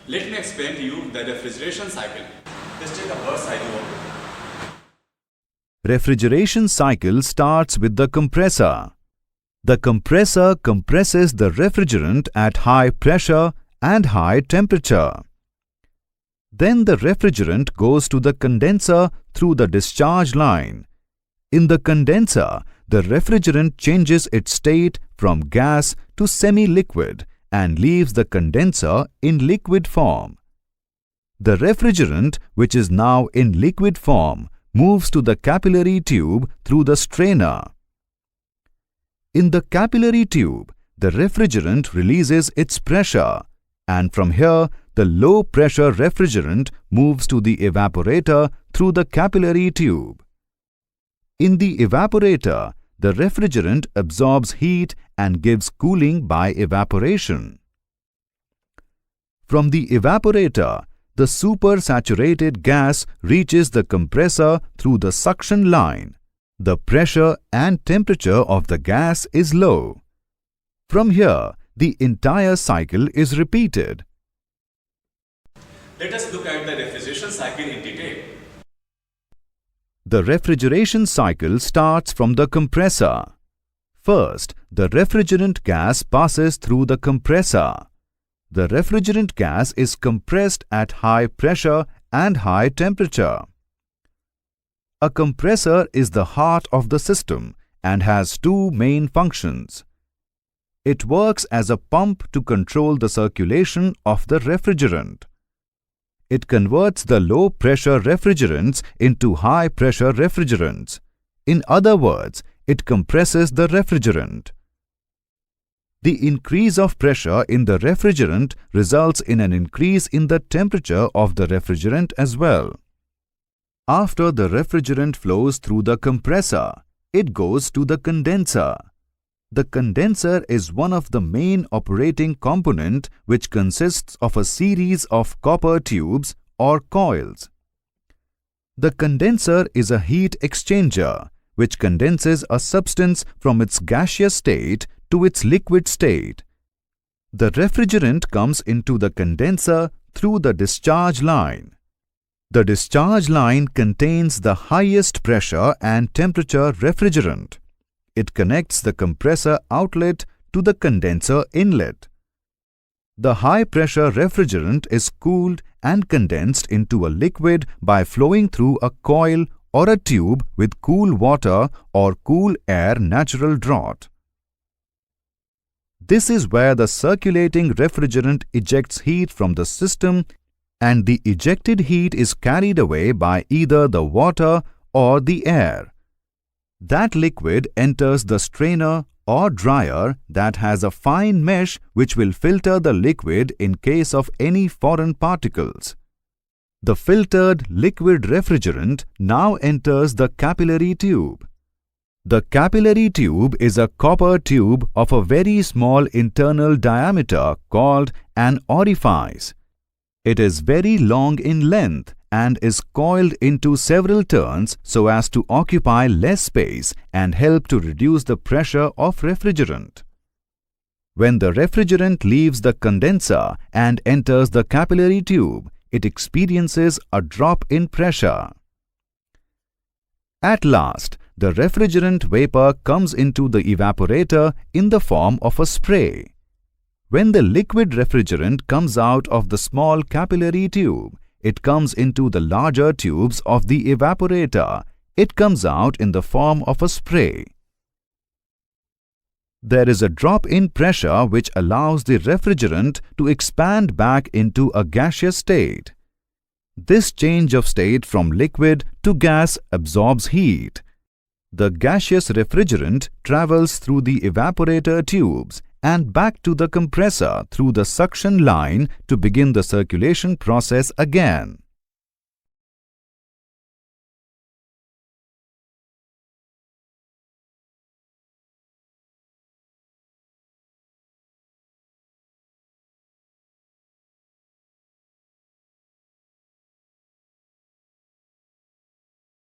Let me explain to you the refrigeration cycle. Just take a burst idea. Refrigeration cycle starts with the compressor. The compressor compresses the refrigerant at high pressure and high temperature. Then the refrigerant goes to the condenser through the discharge line. In the condenser, the refrigerant changes its state from gas to semi-liquid and leaves the condenser in liquid form. The refrigerant, which is now in liquid form, moves to the capillary tube through the strainer. In the capillary tube, the refrigerant releases its pressure, and from here, the low-pressure refrigerant moves to the evaporator through the capillary tube. In the evaporator, the refrigerant absorbs heat and gives cooling by evaporation. From the evaporator, the supersaturated gas reaches the compressor through the suction line. The pressure and temperature of the gas is low. From here, the entire cycle is repeated. Let us look at the refrigeration cycle in detail. The refrigeration cycle starts from the compressor. First, the refrigerant gas passes through the compressor. The refrigerant gas is compressed at high pressure and high temperature. A compressor is the heart of the system and has two main functions. It works as a pump to control the circulation of the refrigerant. It converts the low-pressure refrigerants into high-pressure refrigerants. In other words, it compresses the refrigerant. The increase of pressure in the refrigerant results in an increase in the temperature of the refrigerant as well. After the refrigerant flows through the compressor, it goes to the condenser. The condenser is one of the main operating component which consists of a series of copper tubes or coils. The condenser is a heat exchanger which condenses a substance from its gaseous state to its liquid state. The refrigerant comes into the condenser through the discharge line. The discharge line contains the highest pressure and temperature refrigerant. It connects the compressor outlet to the condenser inlet. The high-pressure refrigerant is cooled and condensed into a liquid by flowing through a coil or a tube with cool water or cool air natural draught. This is where the circulating refrigerant ejects heat from the system, and the ejected heat is carried away by either the water or the air. That liquid enters the strainer or dryer that has a fine mesh which will filter the liquid in case of any foreign particles. The filtered liquid refrigerant now enters the capillary tube. The capillary tube is a copper tube of a very small internal diameter called an orifice. It is very long in length and is coiled into several turns so as to occupy less space and help to reduce the pressure of refrigerant. When the refrigerant leaves the condenser and enters the capillary tube, it experiences a drop in pressure. At last, the refrigerant vapor comes into the evaporator in the form of a spray. When the liquid refrigerant comes out of the small capillary tube, it comes into the larger tubes of the evaporator. It comes out in the form of a spray. There is a drop in pressure which allows the refrigerant to expand back into a gaseous state. This change of state from liquid to gas absorbs heat. The gaseous refrigerant travels through the evaporator tubes and back to the compressor through the suction line to begin the circulation process again.